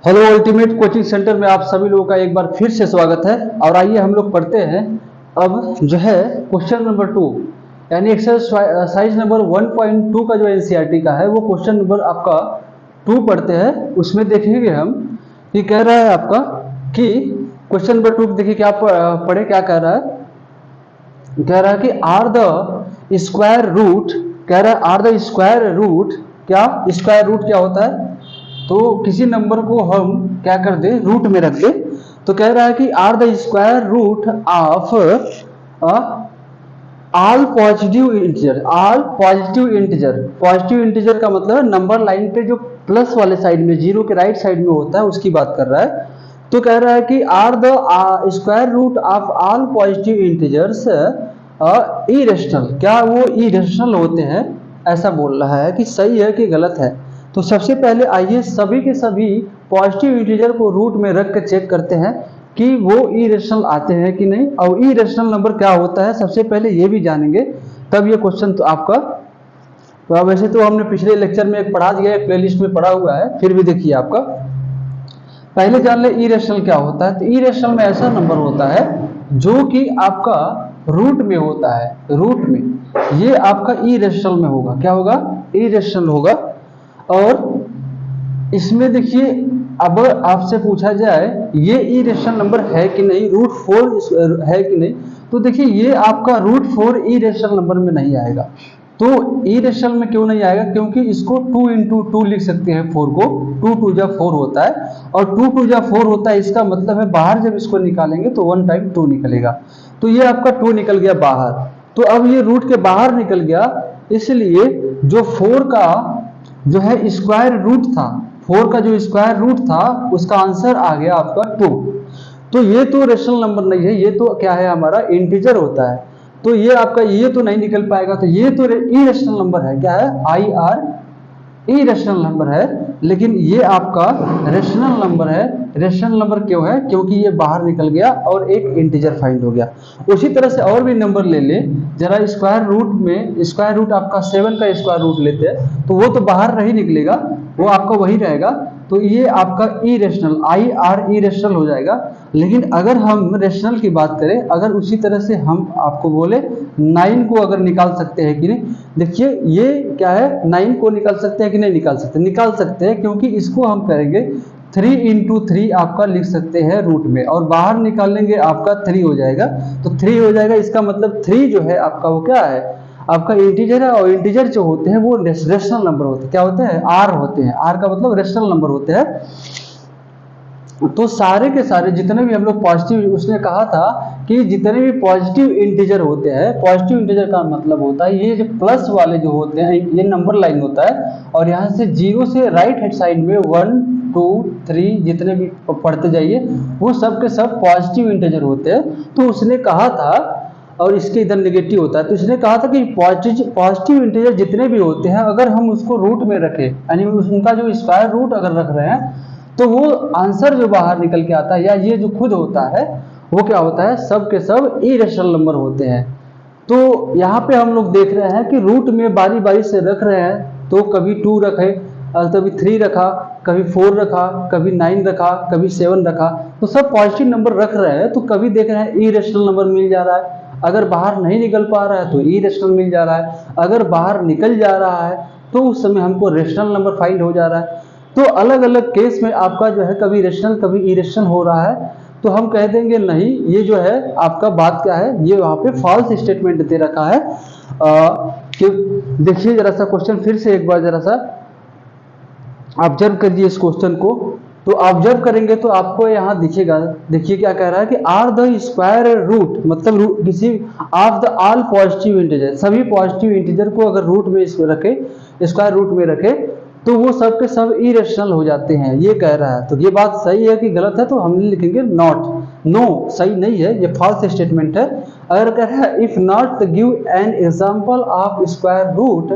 Hello ultimate coaching centre में आप सभी लोगों का एक बार फिर से स्वागत है। और आइए हम लोग पढ़ते हैं अब जो है क्वेश्चन नंबर 2 यानी एक्सरसाइज नंबर 1.2 का जो एनसीईआरटी का है वो क्वेश्चन नंबर आपका 2 पढ़ते हैं। उसमें देखेंगे हम कि कह रहा है आपका कि क्वेश्चन नंबर 2 देखिए क्या पढ़े, क्या कह रहा है। कह रहा है कि आर द स्क्वायर रूट, कह रहा है आर द स्क्वायर रूट, क्या स्क्वायर रूट क्या होता है, तो किसी नंबर को हम क्या कर दे, रूट में रख दे। तो कह रहा है कि are the square root of all positive integer, all positive integer. Positive integer का मतलब नंबर लाइन पे जो प्लस वाले साइड में, जीरो के राइट साइड में होता है, उसकी बात कर रहा है। तो कह रहा है कि are the square root of all positive integers irrational, क्या वो इरेशनल होते हैं, ऐसा बोल रहा है कि सही है कि गलत है। तो सबसे पहले आइए सभी के सभी पॉजिटिव इंटीजर को रूट में रख कर चेक करते हैं कि वो इरेशनल आते हैं कि नहीं, और इरेशनल नंबर क्या होता है सबसे पहले ये भी जानेंगे, तब ये क्वेश्चन तो आपका। तो वैसे तो हमने पिछले लेक्चर में एक पढ़ा दिया है, प्लेलिस्ट में पढ़ा हुआ है, फिर भी देखिए आपका पहले जान ले इरेशनल क्या होता है। तो इरेशनल में ऐसा नंबर होता है जो कि आपका रूट में होता है, रूट में, ये आपका इरेशनल में होगा। क्या होगा? इरेशनल होगा। और इसमें देखिए अब आपसे पूछा जाए ये इरेशनल नंबर है कि नहीं, रूट 4 है कि नहीं, तो देखिए ये आपका रूट 4 इरेशनल नंबर में नहीं आएगा। तो इरेशनल में क्यों नहीं आएगा? क्योंकि इसको 2 इंटू 2 लिख सकते हैं, 4 को 2 2 जा 4 होता है, और 2 2 जा 4 होता है, इसका मतलब है बाहर जब इसको निकालेंगे तो 1 टाइम 2 निकलेगा। तो ये आपका 2 निकल गया बाहर। तो अब ये रूट के बाहर निकल गया, इसलिए जो 4 का जो है स्क्वायर रूट था, 4 का जो स्क्वायर रूट था उसका आंसर आ गया आपका 2। तो ये तो रेशनल नंबर नहीं है, ये तो क्या है, हमारा इंटीजर होता है। तो ये आपका ये तो नहीं निकल पाएगा। तो ये तो इरेशनल नंबर है, क्या है, आई आर इरेशनल नंबर है। लेकिन ये आपका रेशनल नंबर है। रेशनल नंबर क्यों है? क्योंकि ये बाहर निकल गया और एक इंटीजर फाइंड हो गया। उसी तरह से और भी नंबर ले ले जरा, स्क्वायर रूट में, स्क्वायर रूट आपका 7 का स्क्वायर रूट लेते हैं तो वो तो बाहर नहीं निकलेगा, वो आपका वही रहेगा। तो ये आपका इरेशनल, आई आर इरेशनल हो जाएगा। लेकिन अगर हम रेशनल की बात करें, अगर उसी तरह से हम आपको बोले 9 को अगर निकाल सकते हैं कि नहीं, देखिए ये क्या है, 9 को निकाल सकते हैं कि नहीं निकाल सकते, निकाल सकते हैं, क्योंकि इसको हम करेंगे 3 इंटू 3 आपका लिख सकते हैं रूट में, और बाहर निकालेंगे आपका 3 हो जाएगा। तो 3 हो जाएगा, इसका मतलब 3 जो है आपका वो क्या है, आपका इंटीजर है। और इंटीजर जो होते हैं वो रेशनल नंबर होते हैं, क्या होते हैं, आर होते हैं। आर का मतलब रेशनल नंबर होते हैं। तो सारे के सारे जितने भी हम लोग पॉजिटिव, उसने कहा था कि जितने भी पॉजिटिव इंटीजर होते हैं, पॉजिटिव इंटीजर का मतलब होता है ये जो प्लस वाले जो होते हैं, ये नंबर लाइन होता है, और यहाँ से 0 से राइट हैंड साइड में 1 2 3 जितने भी पढ़ते जाइए वो सब के सब पॉजिटिव इंटीजर होते हैं। तो उसने कहा था, और इसके इधर नेगेटिव होता है, तो इसने कहा था कि पॉजिटिव इंटीजर जितने भी होते हैं अगर हम उसको रूट में रखें, यानी उनका जो स्क्वायर रूट अगर रख रहे हैं, तो वो आंसर जो बाहर निकल के आता है, या ये जो खुद होता है वो क्या होता है, सब के सब इरेशनल नंबर होते हैं। तो यहाँ पे हम लोग देख रहे हैं कि रूट में बारी बारी से रख रहे हैं, तो कभी 2 रखे, कभी 3 रखा, कभी 4 रखा, कभी 9 रखा, कभी 7 रखा, तो सब पॉजिटिव नंबर रख रहे हैं। तो कभी देख रहे हैं इरेशनल नंबर मिल जा रहा है, अगर बाहर नहीं निकल पा रहा है तो इरेशनल मिल जा रहा है, अगर बाहर निकल जा रहा है तो उस समय हमको रेशनल नंबर फाइंड हो जा रहा है। तो अलग अलग केस में आपका जो है कभी रेशनल कभी इरेशनल हो रहा है, तो हम कह देंगे नहीं, ये जो है आपका बात क्या है, ये वहाँ पे फॉल्स स्टेटमेंट दे रखा है। कि देखिए जरा सा क्वेश्चन फिर से एक बार जरा सा ऑब्जर्व करिए इस क्वेश्चन को। तो ऑब्जर्व करेंगे तो आपको यहाँ दिखेगा, देखिए क्या कह रहा है कि आर द स्क्वायर रूट, मतलब किसी of the all positive integer, सभी पॉजिटिव इंटीजर को अगर रूट में रखे, स्क्वायर रूट में रखे, तो वो सब के सब इरेशनल हो जाते हैं, ये कह रहा है। तो ये बात सही है कि गलत है? तो हम लिखेंगे नॉट, नो, सही नहीं है, ये फॉल्स स्टेटमेंट है। अगर कह रहा है इफ नॉट तो give an example of square root,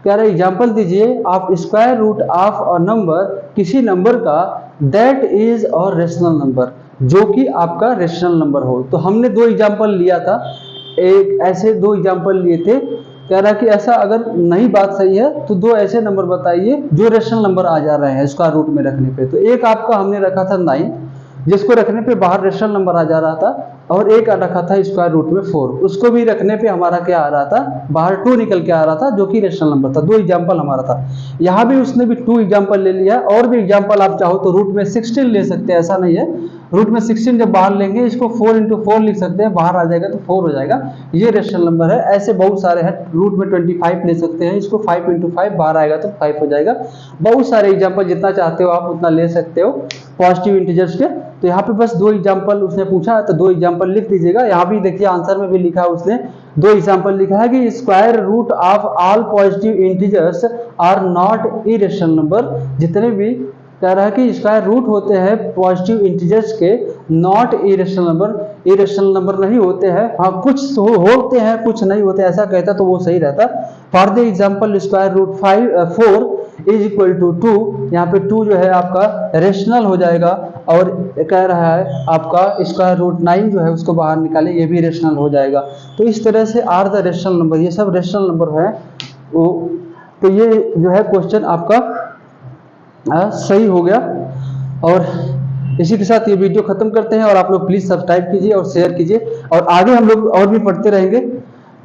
कह रहा है एग्जांपल दीजिए आप square root of a number, किसी नंबर का, that is a rational number, जो कि आपका रेशनल नंबर हो। तो हमने 2 एग्जांपल लिया था, एक ऐसे 2 एग्जांपल लिए थे कह रहा है कि ऐसा अगर नहीं बात सही है तो दो ऐसे नंबर बताइए जो रेशनल नंबर आ जा रहे हैं स्क्वायर रूट में रखने पे। तो एक आपका हमने रखा था 9, जिसको रखने पे बाहर रेशनल नंबर आ जा रहा था, और एक रखा था स्क्वायर रूट में 4, उसको भी रखने पे हमारा क्या आ रहा था, बाहर 2 निकल के आ रहा था, जो कि रेशनल नंबर था। 2 एग्जाम्पल हमारा था। यहाँ भी उसने भी 2 एग्जाम्पल ले लिया, और भी एग्जाम्पल आप चाहो तो रूट में 16 ले सकते हैं, ऐसा नहीं है। रूट में 16 जब बाहर लेंगे, इसको 4 इंटू 4 लिख सकते हैं, बाहर आ जाएगा तो 4 हो जाएगा, ये रेशनल नंबर है। ऐसे बहुत सारे हैं। रूट में 25 ले सकते हैं, इसको 5 इंटू 5 बाहर आएगा तो 5 हो जाएगा। बहुत सारे एग्जाम्पल, जितना चाहते हो आप उतना ले सकते हो पॉजिटिव इंटीजर्स के। तो यहाँ पे बस 2 एग्जाम्पल उसने पूछा है, तो 2 एग्जाम्पल लिख दीजिएगा। यहाँ भी देखिए आंसर में भी लिखा है उसने, 2 एग्जाम्पल लिखा है कि square root of all positive integers are not irrational number. जितने भी कह रहा है कि स्क्वायर रूट होते हैं पॉजिटिव इंटीजर्स के, not irrational number, irrational number नहीं होते हैं। हाँ, कुछ होते हैं कुछ नहीं होते, ऐसा कहता तो वो सही रहता। For the example square root 4 is equal to 2, यहाँ पे 2 जो है आपका रेशनल हो जाएगा। और कह रहा है आपका स्क्वायर रूट 9 जो है उसको बाहर निकालें, ये भी रेशनल हो जाएगा। तो इस तरह से आर द रेशनल नंबर, ये सब रेशनल नंबर है वो। तो ये जो है क्वेश्चन आपका सही हो गया। और इसी के साथ ये वीडियो खत्म करते हैं, और आप लोग प्लीज सब्सक्राइब कीजिए और शेयर कीजिए, और आगे हम लोग और भी पढ़ते रहेंगे।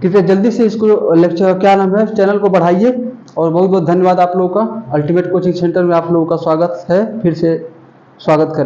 कृपया जल्दी से इसको लेक्चर क्या नाम है चैनल को बढ़ाइए। और बहुत बहुत धन्यवाद आप लोगों का। अल्टीमेट कोचिंग सेंटर में आप लोगों का स्वागत है, फिर से स्वागत करें।